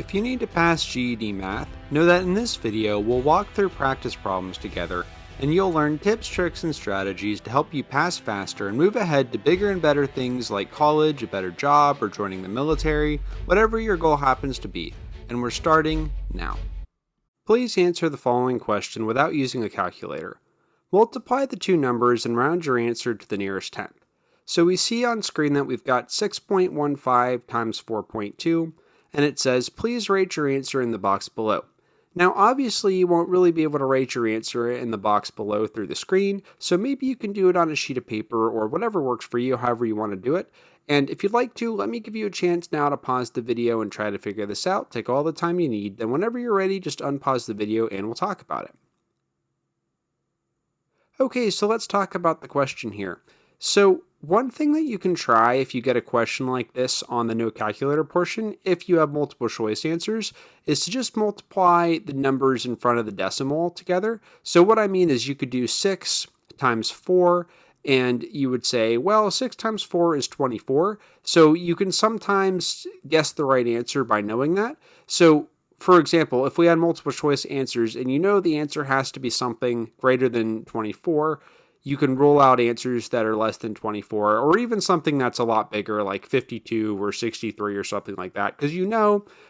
If you need to pass GED Math, know that in this video we'll walk through practice problems together and you'll learn tips, tricks, and strategies to help you pass faster and move ahead to bigger and better things like college, a better job, or joining the military, whatever your goal happens to be. And we're starting now. Please answer the following question without using a calculator. Multiply the two numbers and round your answer to the nearest tenth. So we see on screen that we've got 6.15 times 4.2, and it says, please write your answer in the box below. Now, obviously, you won't really be able to write your answer in the box below through the screen, so maybe you can do it on a sheet of paper or whatever works for you, however you want to do it. And if you'd like to, let me give you a chance now to pause the video and try to figure this out. Take all the time you need, then whenever you're ready, just unpause the video and we'll talk about it. Okay, so let's talk about the question here. So one thing that you can try if you get a question like this on the no calculator portion, if you have multiple choice answers, is to just multiply the numbers in front of the decimal together. So what I mean is you could do 6 times 4, and you would say, well, 6 times 4 is 24. So you can sometimes guess the right answer by knowing that. So for example, if we had multiple choice answers and you know the answer has to be something greater than 24, you can rule out answers that are less than 24, or even something that's a lot bigger, like 52 or 63 or something like that.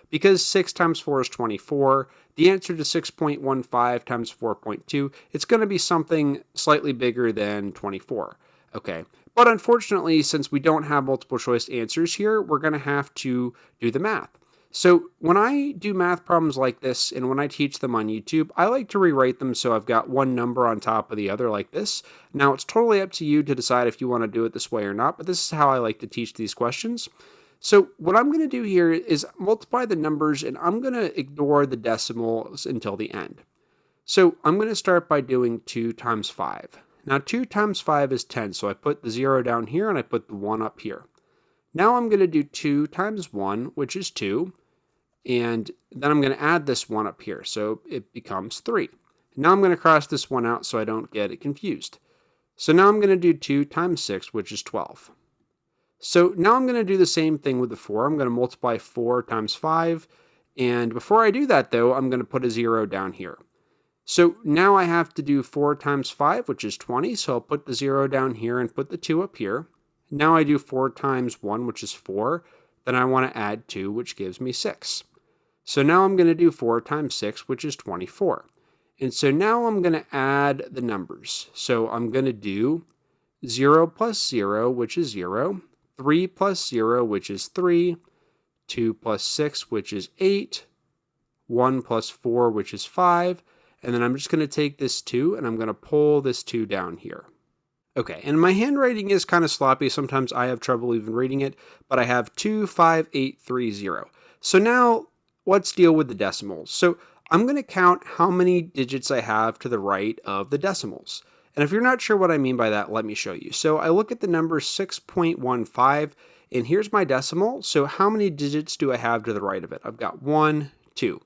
Because 6 times 4 is 24, the answer to 6.15 times 4.2, it's going to be something slightly bigger than 24. Okay, but unfortunately, since we don't have multiple choice answers here, we're going to have to do the math. So when I do math problems like this and when I teach them on YouTube, I like to rewrite them so I've got one number on top of the other like this. Now it's totally up to you to decide if you want to do it this way or not, but this is how I like to teach these questions. So what I'm going to do here is multiply the numbers and I'm going to ignore the decimals until the end. So I'm going to start by doing 2 times 5. Now 2 times 5 is 10, so I put the 0 down here and I put the 1 up here. Now I'm going to do 2 times 1, which is 2. And then I'm going to add this 1 up here, so it becomes 3. Now I'm going to cross this 1 out so I don't get it confused. So now I'm going to do 2 times 6, which is 12. So now I'm going to do the same thing with the 4. I'm going to multiply 4 times 5. And before I do that, though, I'm going to put a 0 down here. So now I have to do 4 times 5, which is 20. So I'll put the 0 down here and put the 2 up here. Now I do 4 times 1, which is 4. Then I want to add 2, which gives me 6. So now I'm going to do 4 times 6, which is 24. And so now I'm going to add the numbers. So I'm going to do 0 plus 0, which is 0, 3 plus 0, which is 3, 2 plus 6, which is 8, 1 plus 4, which is 5, and then I'm just going to take this 2 and I'm going to pull this 2 down here. Okay, and my handwriting is kind of sloppy. Sometimes I have trouble even reading it, but I have 25830. So now let's deal with the decimals. So I'm going to count how many digits I have to the right of the decimals. And if you're not sure what I mean by that, let me show you. So I look at the number 6.15, and here's my decimal. So how many digits do I have to the right of it? I've got 1, 2.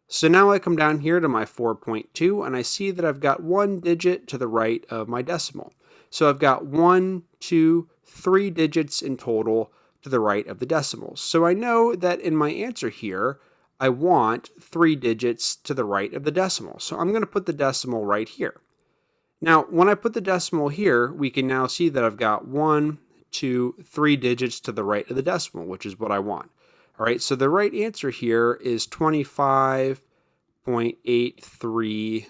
So now I come down here to my 4.2, and I see that I've got 1 digit to the right of my decimal. So I've got 1, 2, 3 digits in total to the right of the decimals. So I know that in my answer here, I want 3 digits to the right of the decimal. So I'm going to put the decimal right here. Now, when I put the decimal here, we can now see that I've got 1, 2, 3 digits to the right of the decimal, which is what I want. All right, so the right answer here is 25.830.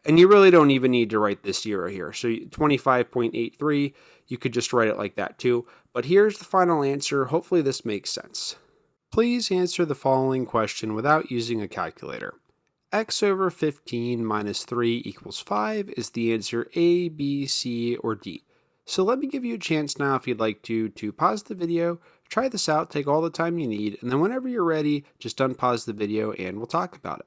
And you really don't even need to write this 0 here. So 25.83, you could just write it like that too. But here's the final answer. Hopefully this makes sense. Please answer the following question without using a calculator. X over 15 minus 3 equals 5 is the answer A, B, C, or D. So let me give you a chance now if you'd like to pause the video, try this out, take all the time you need, and then whenever you're ready, just unpause the video and we'll talk about it.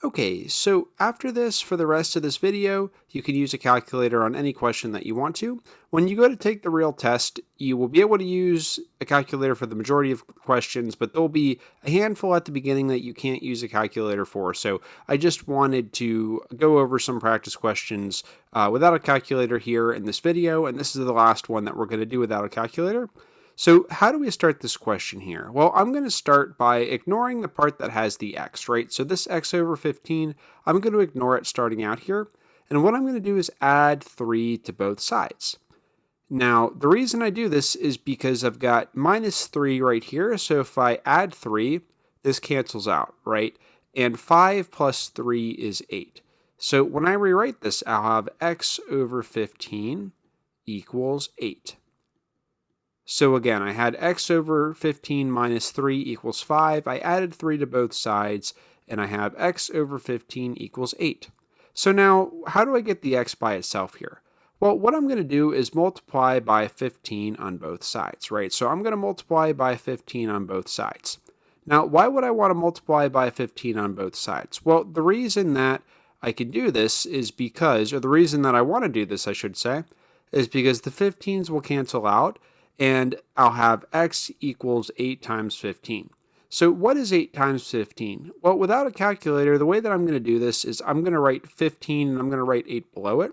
Okay, so after this, for the rest of this video, you can use a calculator on any question that you want to. When you go to take the real test, you will be able to use a calculator for the majority of questions, but there'll be a handful at the beginning that you can't use a calculator for. So I just wanted to go over some practice questions without a calculator here in this video, and this is the last one that we're going to do without a calculator. So how do we start this question here? Well, I'm going to start by ignoring the part that has the x, right? So this x over 15, I'm going to ignore it starting out here. And what I'm going to do is add 3 to both sides. Now, the reason I do this is because I've got minus 3 right here. So if I add 3, this cancels out, right? And 5 plus 3 is 8. So when I rewrite this, I'll have x over 15 equals 8. So again, I had x over 15 minus 3 equals 5. I added 3 to both sides, and I have x over 15 equals 8. So now, how do I get the x by itself here? Well, what I'm going to do is multiply by 15 on both sides, right? So I'm going to multiply by 15 on both sides. Now, why would I want to multiply by 15 on both sides? Well, the reason that I can do this is because, or the reason that I want to do this, I should say, is because the 15s will cancel out, and I'll have x equals 8 times 15. So what is 8 times 15? Well, without a calculator, the way that I'm going to do this is I'm going to write 15 and I'm going to write 8 below it.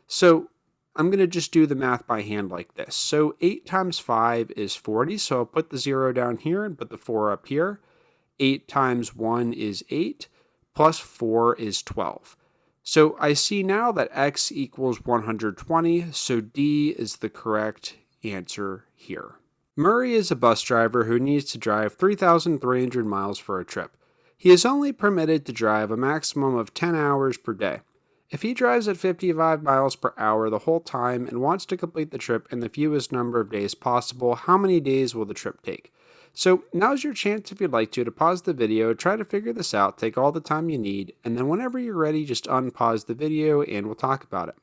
So I'm going to just do the math by hand like this. So 8 times 5 is 40, so I'll put the 0 down here and put the 4 up here. 8 times 1 is 8, plus 4 is 12. So I see now that x equals 120, so D is the correct answer here. Murray is a bus driver who needs to drive 3,300 miles for a trip. He is only permitted to drive a maximum of 10 hours per day. If he drives at 55 miles per hour the whole time and wants to complete the trip in the fewest number of days possible, how many days will the trip take? So now's your chance, if you'd like to pause the video, try to figure this out, take all the time you need, and then whenever you're ready, just unpause the video and we'll talk about it.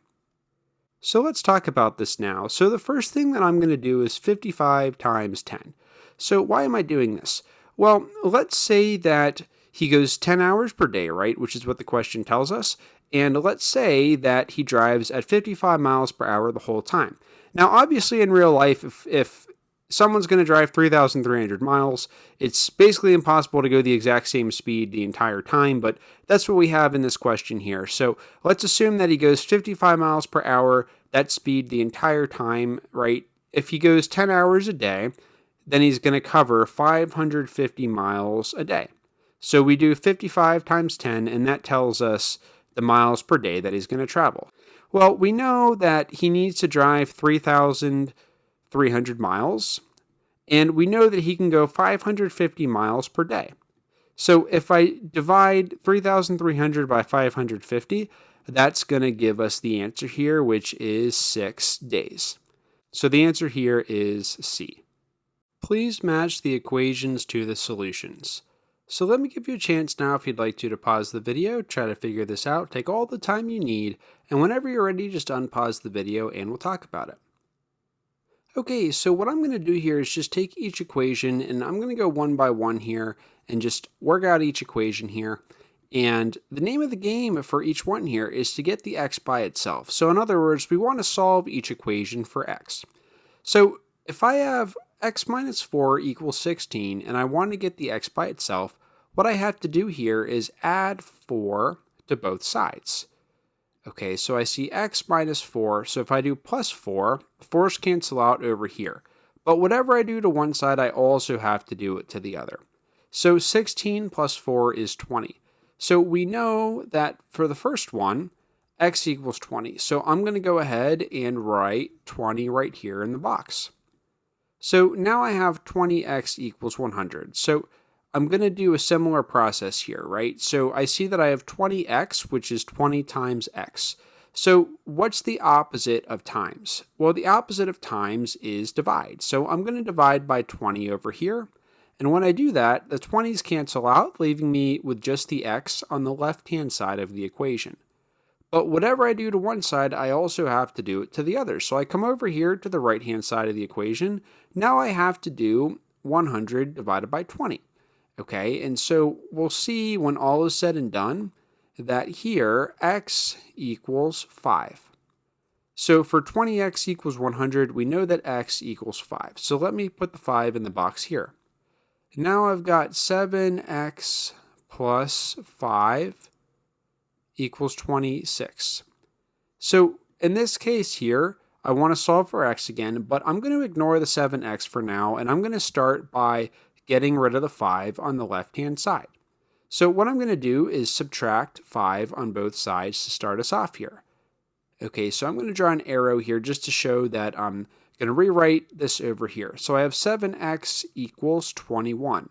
So let's talk about this now. So the first thing that I'm going to do is 55 times 10. So why am I doing this? Well, let's say that he goes 10 hours per day, right? Which is what the question tells us. And let's say that he drives at 55 miles per hour the whole time. Now, obviously in real life, if someone's going to drive 3,300 miles, it's basically impossible to go the exact same speed the entire time, but that's what we have in this question here. So let's assume that he goes 55 miles per hour, that speed the entire time, right? If he goes 10 hours a day, then he's going to cover 550 miles a day. So we do 55 times 10, and that tells us the miles per day that he's going to travel. Well, we know that he needs to drive 3,300 miles, and we know that he can go 550 miles per day. So if I divide 3,300 by 550, that's going to give us the answer here, which is 6 days. So the answer here is C. Please match the equations to the solutions. So let me give you a chance now, if you'd like to pause the video, try to figure this out, take all the time you need, and whenever you're ready, just unpause the video and we'll talk about it. Okay, so what I'm going to do here is just take each equation, and I'm going to go one by one here and just work out each equation here. And the name of the game for each one here is to get the x by itself. So in other words, we want to solve each equation for x. So if I have x minus 4 equals 16, and I want to get the x by itself, what I have to do here is add 4 to both sides. Okay, so I see x minus 4, so if I do plus 4, 4's cancel out over here. But whatever I do to one side, I also have to do it to the other. So 16 plus 4 is 20. So we know that for the first one, x equals 20. So I'm going to go ahead and write 20 right here in the box. So now I have 20x equals 100. So I'm going to do a similar process here, right? So I see that I have 20x, which is 20 times x. So what's the opposite of times? Well, the opposite of times is divide. So I'm going to divide by 20 over here. And when I do that, the 20s cancel out, leaving me with just the x on the left-hand side of the equation. But whatever I do to one side, I also have to do it to the other. So I come over here to the right-hand side of the equation. Now I have to do 100 divided by 20. Okay, and so we'll see when all is said and done that here x equals 5. So for 20x equals 100, we know that x equals 5. So let me put the 5 in the box here. Now I've got 7x plus 5 equals 26. So in this case here, I want to solve for x again, but I'm going to ignore the 7x for now, and I'm going to start by getting rid of the 5 on the left-hand side. So what I'm going to do is subtract 5 on both sides to start us off here. Okay, so I'm going to draw an arrow here just to show that I'm going to rewrite this over here. So I have 7x equals 21.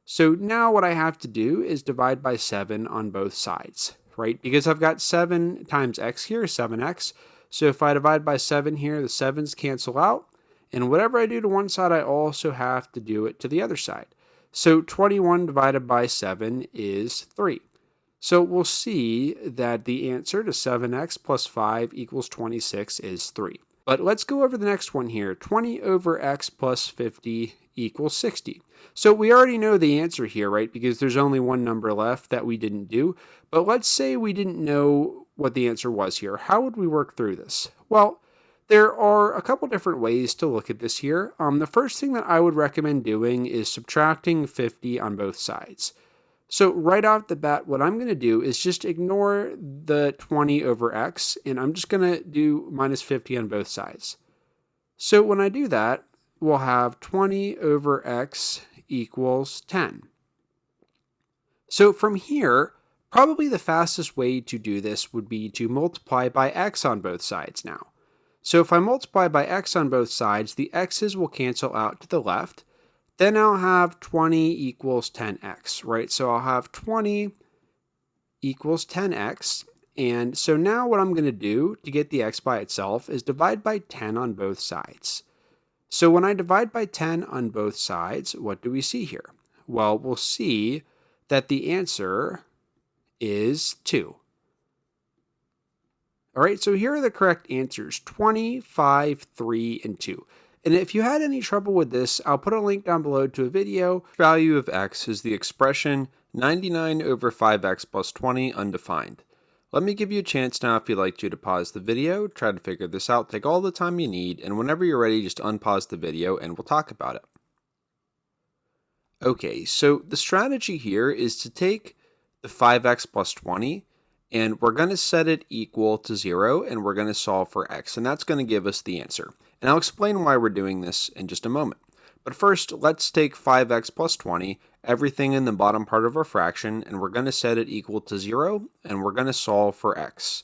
So now what I have to do is divide by 7 on both sides, right? Because I've got 7 times x here, 7x. So if I divide by 7 here, the 7's cancel out. And whatever I do to one side, I also have to do it to the other side. So 21 divided by 7 is 3. So we'll see that the answer to 7x plus 5 equals 26 is 3. But let's go over the next one here. 20 over x plus 50 equals 60. So we already know the answer here, right? Because there's only one number left that we didn't do. But let's say we didn't know what the answer was here. How would we work through this? Well, there are a couple different ways to look at this here. The first thing that I would recommend doing is subtracting 50 on both sides. So right off the bat, what I'm going to do is just ignore the 20 over x, and I'm just going to do minus 50 on both sides. So when I do that, we'll have 20 over x equals 10. So from here, probably the fastest way to do this would be to multiply by x on both sides now. So if I multiply by x on both sides, the x's will cancel out to the left. Then I'll have 20 equals 10x, right? So I'll have 20 equals 10x. And so now what I'm going to do to get the x by itself is divide by 10 on both sides. So when I divide by 10 on both sides, what do we see here? Well, we'll see that the answer is 2. All right, so here are the correct answers, 20, 5, 3, and 2. And if you had any trouble with this, I'll put a link down below to a video. Value of x is the expression 99 over 5x plus 20 undefined. Let me give you a chance now if you'd like to pause the video, try to figure this out, take all the time you need, and whenever you're ready, just unpause the video and we'll talk about it. Okay, so the strategy here is to take the 5x plus 20, and we're going to set it equal to 0, and we're going to solve for x, and that's going to give us the answer. And I'll explain why we're doing this in just a moment. But first, let's take 5x plus 20, everything in the bottom part of our fraction, and we're going to set it equal to 0, and we're going to solve for x.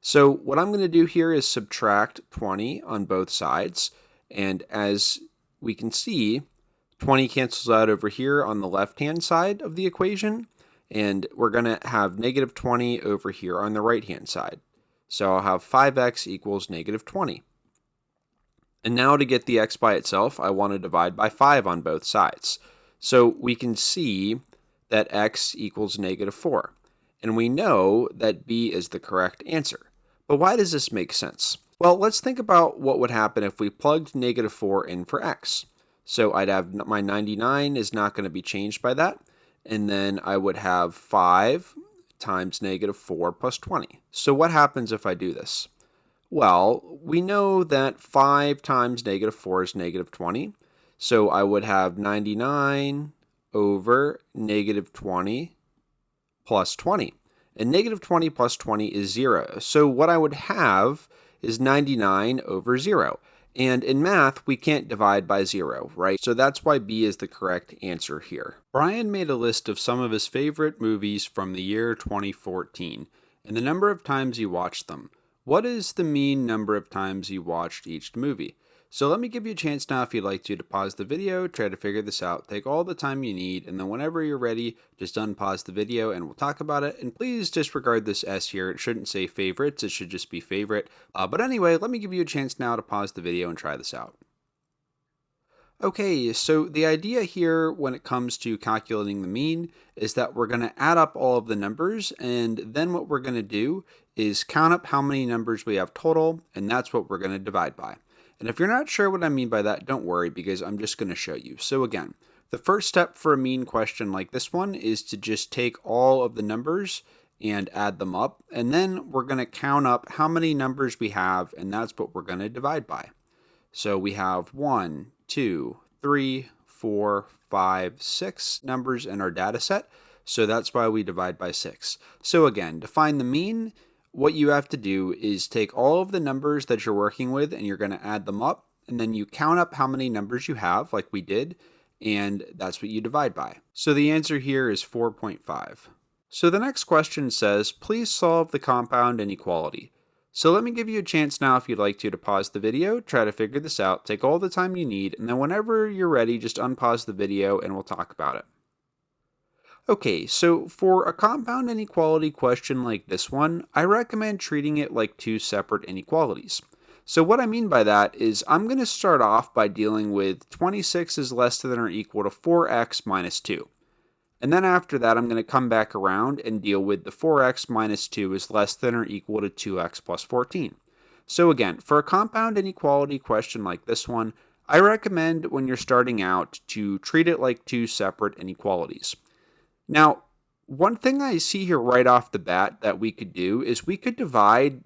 So what I'm going to do here is subtract 20 on both sides, and as we can see, 20 cancels out over here on the left-hand side of the equation, and we're going to have negative 20 over here on the right-hand side. So I'll have 5x equals negative 20. And now to get the x by itself, I want to divide by 5 on both sides. So we can see that x equals negative 4. And we know that b is the correct answer. But why does this make sense? Well, let's think about what would happen if we plugged negative 4 in for x. So I'd have my 99 is not going to be changed by that. And then I would have 5 times negative 4 plus 20. So what happens if I do this? Well, we know that 5 times negative 4 is negative 20. So I would have 99 over negative 20 plus 20. And negative 20 plus 20 is 0. So what I would have is 99 over 0. And in math, we can't divide by 0, right? So that's why B is the correct answer here. Brian made a list of some of his favorite movies from the year 2014 and the number of times he watched them. What is the mean number of times he watched each movie? So let me give you a chance now if you'd like to pause the video, try to figure this out, take all the time you need, and then whenever you're ready, just unpause the video and we'll talk about it. And please disregard this S here. It shouldn't say favorites, it should just be favorite. But anyway, let me give you a chance now to pause the video and try this out. Okay, so the idea here when it comes to calculating the mean is that we're going to add up all of the numbers, and then what we're going to do is count up how many numbers we have total, and that's what we're going to divide by. And if you're not sure what I mean by that, don't worry, because I'm just going to show you. So again, the first step for a mean question like this one is to just take all of the numbers and add them up, and then we're going to count up how many numbers we have, and that's what we're going to divide by. So we have 1, 2, 3, 4, 5, 6 numbers in our data set, so that's why we divide by 6. So again, to find the mean, what you have to do is take all of the numbers that you're working with and you're going to add them up, and then you count up how many numbers you have, like we did, and that's what you divide by. So the answer here is 4.5. So the next question says, please solve the compound inequality. So let me give you a chance now, if you'd like to pause the video, try to figure this out, take all the time you need, and then whenever you're ready, just unpause the video and we'll talk about it. Okay, so for a compound inequality question like this one, I recommend treating it like two separate inequalities. So what I mean by that is I'm going to start off by dealing with 26 is less than or equal to 4x minus 2. And then after that, I'm going to come back around and deal with the 4x minus 2 is less than or equal to 2x plus 14. So again, for a compound inequality question like this one, I recommend when you're starting out to treat it like two separate inequalities. Now, one thing I see here right off the bat that we could do is we could divide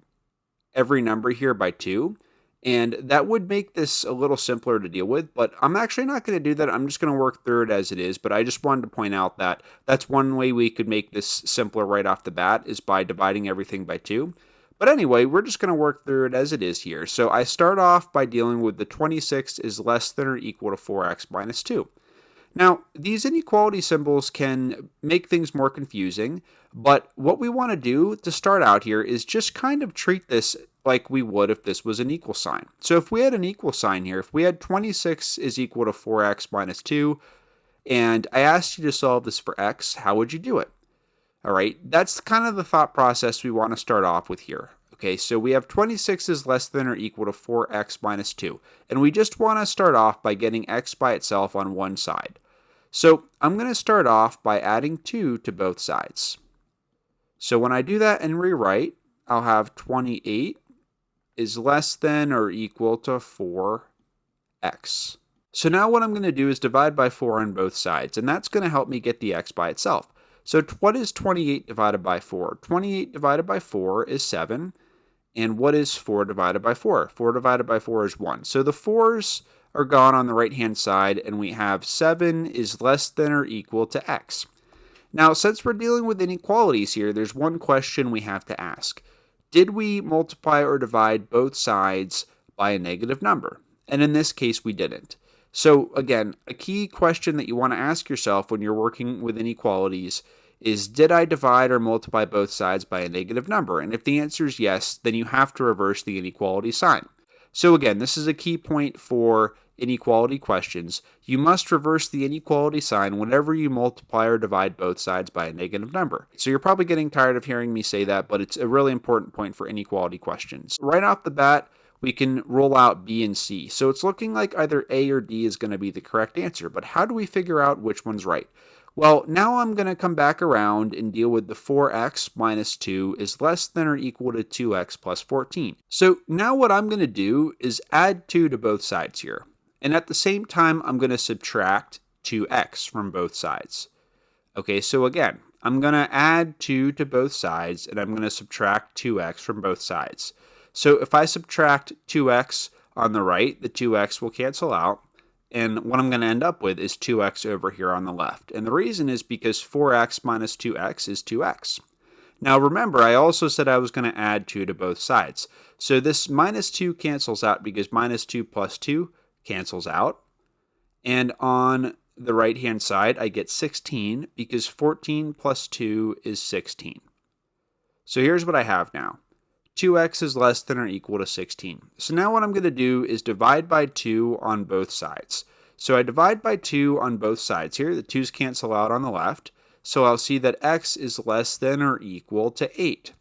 every number here by 2, and that would make this a little simpler to deal with, but I'm actually not going to do that. I'm just going to work through it as it is, but I just wanted to point out that that's one way we could make this simpler right off the bat, is by dividing everything by 2. But anyway, we're just going to work through it as it is here. So I start off by dealing with the 26 is less than or equal to 4x minus 2. Now, these inequality symbols can make things more confusing, but what we want to do to start out here is just kind of treat this like we would if this was an equal sign. So if we had an equal sign here, if we had 26 is equal to 4x minus 2, and I asked you to solve this for x, how would you do it? All right, that's kind of the thought process we want to start off with here. Okay, so we have 26 is less than or equal to 4x minus 2, and we just want to start off by getting x by itself on one side. So I'm going to start off by adding 2 to both sides. So when I do that and rewrite, I'll have 28 is less than or equal to 4x. So now what I'm going to do is divide by 4 on both sides, and that's going to help me get the x by itself. So what is 28 divided by 4? 28 divided by 4 is 7. And what is 4 divided by 4? 4 divided by 4 is 1. So the 4's are gone on the right-hand side, and we have 7 is less than or equal to x. Now, since we're dealing with inequalities here, there's one question we have to ask. Did we multiply or divide both sides by a negative number? And in this case, we didn't. So again, a key question that you want to ask yourself when you're working with inequalities is, did I divide or multiply both sides by a negative number? And if the answer is yes, then you have to reverse the inequality sign. So again, this is a key point for inequality questions. You must reverse the inequality sign whenever you multiply or divide both sides by a negative number. So you're probably getting tired of hearing me say that, but it's a really important point for inequality questions. Right off the bat, we can roll out B and C. So it's looking like either A or D is going to be the correct answer, but how do we figure out which one's right? Well, now I'm going to come back around and deal with the 4x minus 2 is less than or equal to 2x plus 14. So now what I'm going to do is add 2 to both sides here. And at the same time, I'm going to subtract 2x from both sides. Okay, so again, I'm going to add 2 to both sides, and I'm going to subtract 2x from both sides. So if I subtract 2x on the right, the 2x will cancel out. And what I'm going to end up with is 2x over here on the left. And the reason is because 4x minus 2x is 2x. Now remember, I also said I was going to add 2 to both sides. So this minus 2 cancels out because minus 2 plus 2 cancels out. And on the right-hand side, I get 16 because 14 plus 2 is 16. So here's what I have now. 2x is less than or equal to 16. So now what I'm going to do is divide by 2 on both sides. So I divide by 2 on both sides here. The 2's cancel out on the left. So I'll see that x is less than or equal to 8.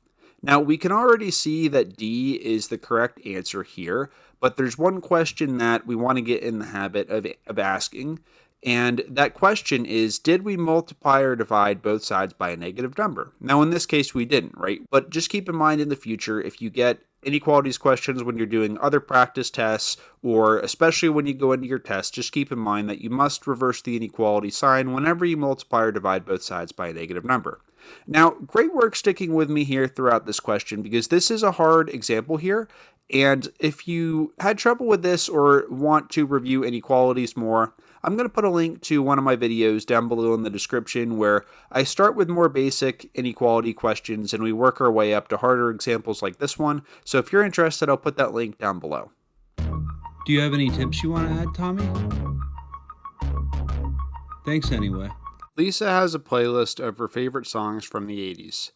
Now we can already see that D is the correct answer here, but there's one question that we want to get in the habit of asking. And that question is, did we multiply or divide both sides by a negative number? Now, in this case, we didn't, right? But just keep in mind in the future, if you get inequalities questions when you're doing other practice tests, or especially when you go into your test, just keep in mind that you must reverse the inequality sign whenever you multiply or divide both sides by a negative number. Now, great work sticking with me here throughout this question, because this is a hard example here. And if you had trouble with this or want to review inequalities more, I'm going to put a link to one of my videos down below in the description where I start with more basic inequality questions and we work our way up to harder examples like this one. So if you're interested, I'll put that link down below. Do you have any tips you want to add, Tommy? Thanks anyway. Lisa has a playlist of her favorite songs from the 80s.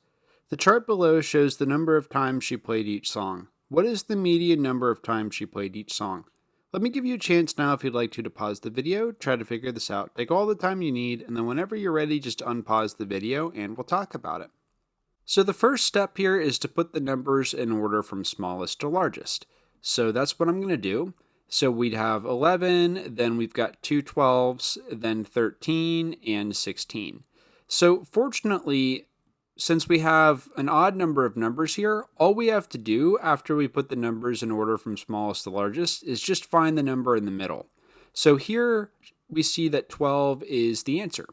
The chart below shows the number of times she played each song. What is the median number of times she played each song? Let me give you a chance now if you'd like to pause the video, try to figure this out. Take all the time you need, and then whenever you're ready, just unpause the video and we'll talk about it. So the first step here is to put the numbers in order from smallest to largest. So that's what I'm going to do. So we'd have 11, then we've got two 12s, then 13, and 16. So fortunately, since we have an odd number of numbers here, all we have to do after we put the numbers in order from smallest to largest is just find the number in the middle. So here we see that 12 is the answer.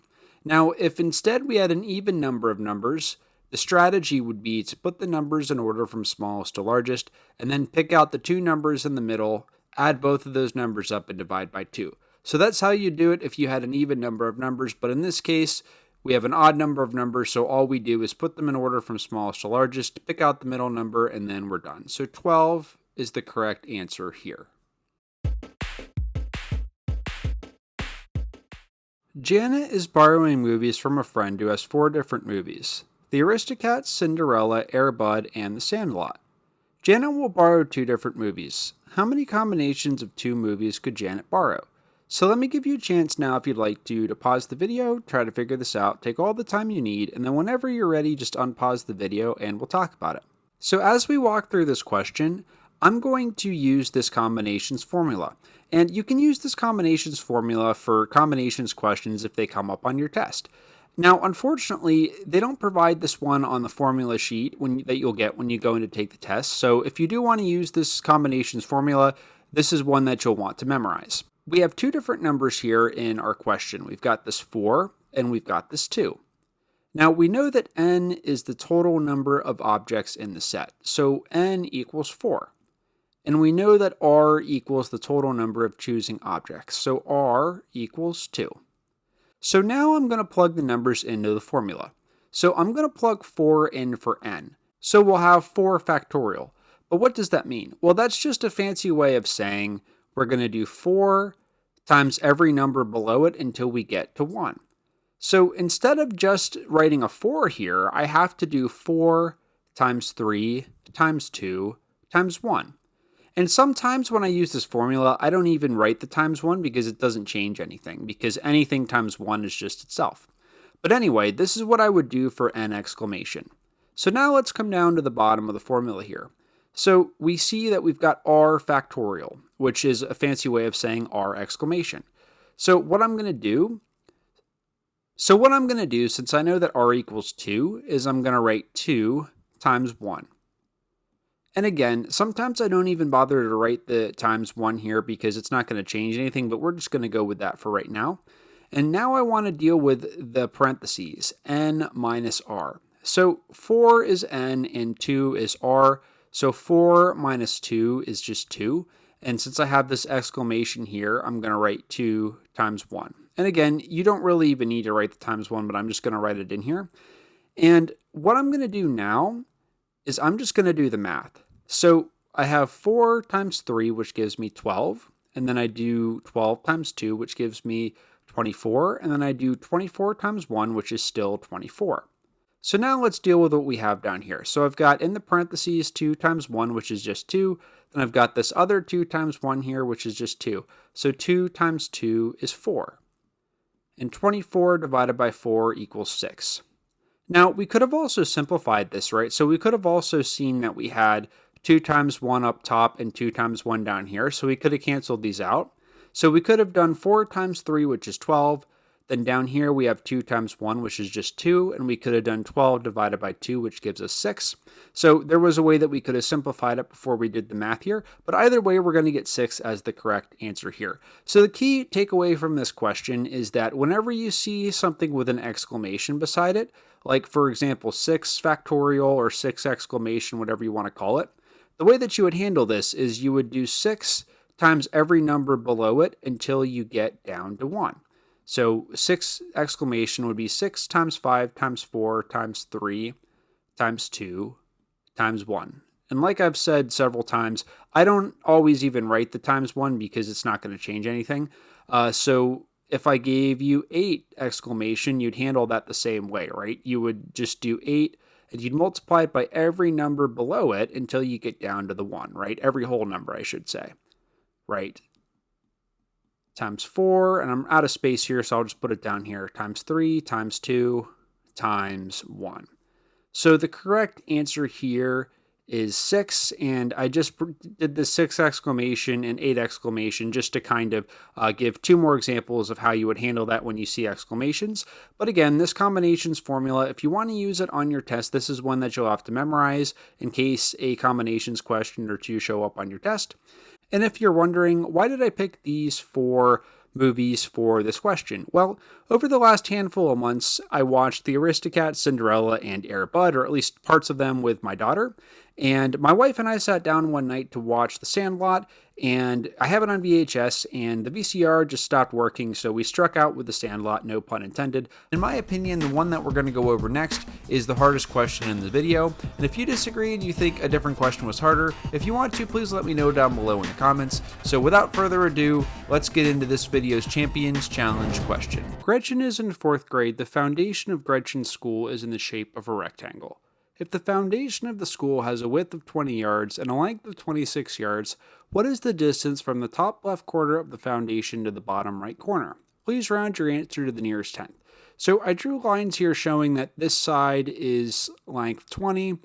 Now, if instead we had an even number of numbers, the strategy would be to put the numbers in order from smallest to largest, and then pick out the two numbers in the middle, add both of those numbers up, and divide by 2. So that's how you do it if you had an even number of numbers, but in this case, we have an odd number of numbers, so all we do is put them in order from smallest to largest, pick out the middle number, and then we're done. So 12 is the correct answer here. Janet is borrowing movies from a friend who has 4 different movies: The Aristocats, Cinderella, Air Bud, and The Sandlot. Janet will borrow 2 different movies. How many combinations of 2 movies could Janet borrow? So let me give you a chance now if you'd like to pause the video, try to figure this out, take all the time you need, and then whenever you're ready, just unpause the video and we'll talk about it. So as we walk through this question, I'm going to use this combinations formula. And you can use this combinations formula for combinations questions if they come up on your test. Now, unfortunately, they don't provide this one on the formula sheet that you'll get when you go in to take the test. So if you do want to use this combinations formula, this is one that you'll want to memorize. We have 2 different numbers here in our question. We've got this 4 and we've got this 2. Now we know that n is the total number of objects in the set. So n equals 4. And we know that r equals the total number of choosing objects. So r equals 2. So now I'm going to plug the numbers into the formula. So I'm going to plug 4 in for n. So we'll have 4 factorial. But what does that mean? Well, that's just a fancy way of saying we're going to do 4 times every number below it until we get to 1. So instead of just writing a 4 here, I have to do 4 times 3 times 2 times 1. And sometimes when I use this formula, I don't even write the times 1 because it doesn't change anything, because anything times 1 is just itself. But anyway, this is what I would do for n exclamation. So now let's come down to the bottom of the formula here. So we see that we've got r factorial, which is a fancy way of saying r exclamation. So what I'm going to do, since I know that r equals 2, is I'm going to write 2 times 1. And again, sometimes I don't even bother to write the times 1 here because it's not going to change anything, but we're just going to go with that for right now. And now I want to deal with the parentheses, n minus r. So 4 is n and 2 is r. So 4 minus 2 is just 2. And since I have this exclamation here, I'm going to write 2 times 1. And again, you don't really even need to write the times 1, but I'm just going to write it in here. And what I'm going to do now is I'm just going to do the math. So I have 4 times 3, which gives me 12. And then I do 12 times 2, which gives me 24. And then I do 24 times 1, which is still 24. So now let's deal with what we have down here. So I've got in the parentheses 2 times 1, which is just 2. Then I've got this other 2 times 1 here, which is just 2. So 2 times 2 is 4. And 24 divided by 4 equals 6. Now, we could have also simplified this, right? So we could have also seen that we had 2 times 1 up top and 2 times 1 down here. So we could have canceled these out. So we could have done 4 times 3, which is 12. Then down here we have 2 times 1, which is just 2, and we could have done 12 divided by 2, which gives us 6. So there was a way that we could have simplified it before we did the math here, but either way we're going to get 6 as the correct answer here. So the key takeaway from this question is that whenever you see something with an exclamation beside it, like for example 6 factorial or 6 exclamation, whatever you want to call it, the way that you would handle this is you would do 6 times every number below it until you get down to 1. So 6 exclamation would be 6 times 5 times 4 times 3 times 2 times 1. And like I've said several times, I don't always even write the times 1 because it's not going to change anything. So if I gave you 8 exclamation, you'd handle that the same way, right? You would just do 8 and you'd multiply it by every number below it until you get down to the 1, right? Every whole number, I should say, right? Times 4, and I'm out of space here, so I'll just put it down here. Times 3, times 2, times 1. So the correct answer here is 6, and I just did the 6 exclamation and 8 exclamation just to kind of give 2 more examples of how you would handle that when you see exclamations. But again, this combinations formula, if you want to use it on your test, this is one that you'll have to memorize in case a combinations question or 2 show up on your test. And if you're wondering, why did I pick these 4 movies for this question? Well, over the last handful of months, I watched The Aristocats, Cinderella, and Air Bud, or at least parts of them with my daughter. And my wife and I sat down one night to watch The Sandlot, and I have it on VHS, and the VCR just stopped working, so we struck out with The Sandlot, no pun intended. In my opinion, the one that we're going to go over next is the hardest question in the video, and if you disagree and you think a different question was harder, if you want to, please let me know down below in the comments. So without further ado, let's get into this video's Champions Challenge question. Gretchen is in 4th grade. The foundation of Gretchen's school is in the shape of a rectangle. If the foundation of the school has a width of 20 yards and a length of 26 yards, what is the distance from the top left corner of the foundation to the bottom right corner? Please round your answer to the nearest tenth. So I drew lines here showing that this side is length 20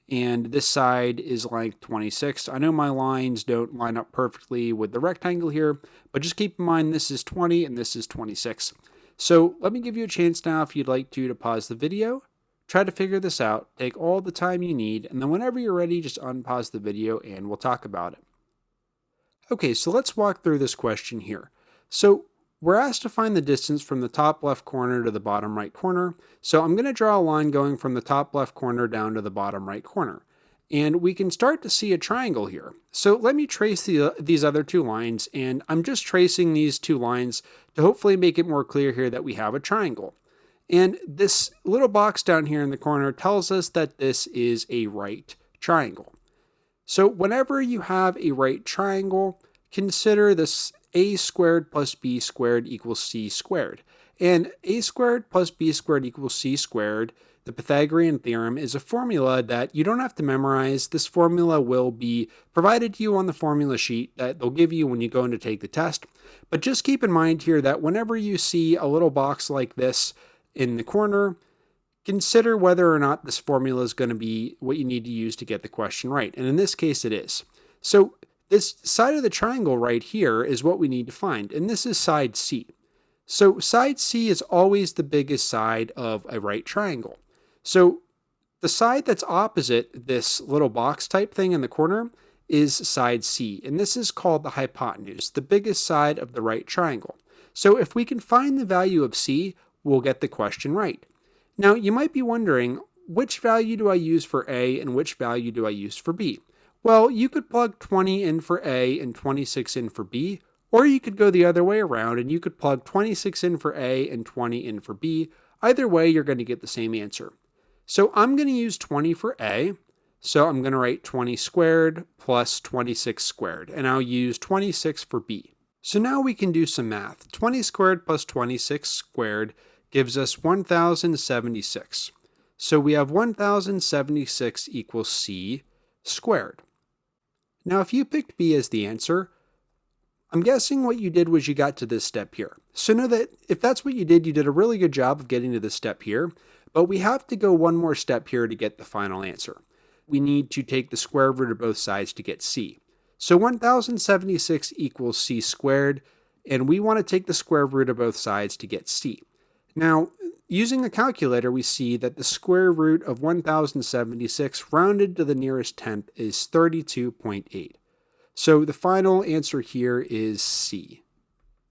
and this side is length 26. I know my lines don't line up perfectly with the rectangle here, but just keep in mind this is 20 and this is 26. So let me give you a chance now if you'd like to pause the video. Try to figure this out, take all the time you need, and then whenever you're ready, just unpause the video and we'll talk about it. Okay, so let's walk through this question here. So we're asked to find the distance from the top left corner to the bottom right corner. So I'm going to draw a line going from the top left corner down to the bottom right corner. And we can start to see a triangle here. So let me trace these other 2 lines, and I'm just tracing these 2 lines to hopefully make it more clear here that we have a triangle. And this little box down here in the corner tells us that this is a right triangle. So whenever you have a right triangle, consider this a squared plus b squared equals c squared. And a squared plus b squared equals c squared, the Pythagorean theorem, is a formula that you don't have to memorize. This formula will be provided to you on the formula sheet that they'll give you when you go in to take the test. But just keep in mind here that whenever you see a little box like this in the corner, consider whether or not this formula is going to be what you need to use to get the question right. And in this case, it is. So this side of the triangle right here is what we need to find. And this is side C. So side C is always the biggest side of a right triangle. So the side that's opposite this little box type thing in the corner is side C. And this is called the hypotenuse, the biggest side of the right triangle. So if we can find the value of C, we'll get the question right. Now, you might be wondering, which value do I use for A and which value do I use for B? Well, you could plug 20 in for A and 26 in for B, or you could go the other way around and you could plug 26 in for A and 20 in for B. Either way, you're going to get the same answer. So I'm going to use 20 for A, so I'm going to write 20 squared plus 26 squared, and I'll use 26 for B. So now we can do some math. 20 squared plus 26 squared gives us 1076. So we have 1076 equals C squared. Now if you picked B as the answer, I'm guessing what you did was you got to this step here. So know that if that's what you did a really good job of getting to this step here, but we have to go one more step here to get the final answer. We need to take the square root of both sides to get C. So 1076 equals C squared, and we want to take the square root of both sides to get C. Now, using a calculator, we see that the square root of 1076 rounded to the nearest tenth is 32.8. So the final answer here is C.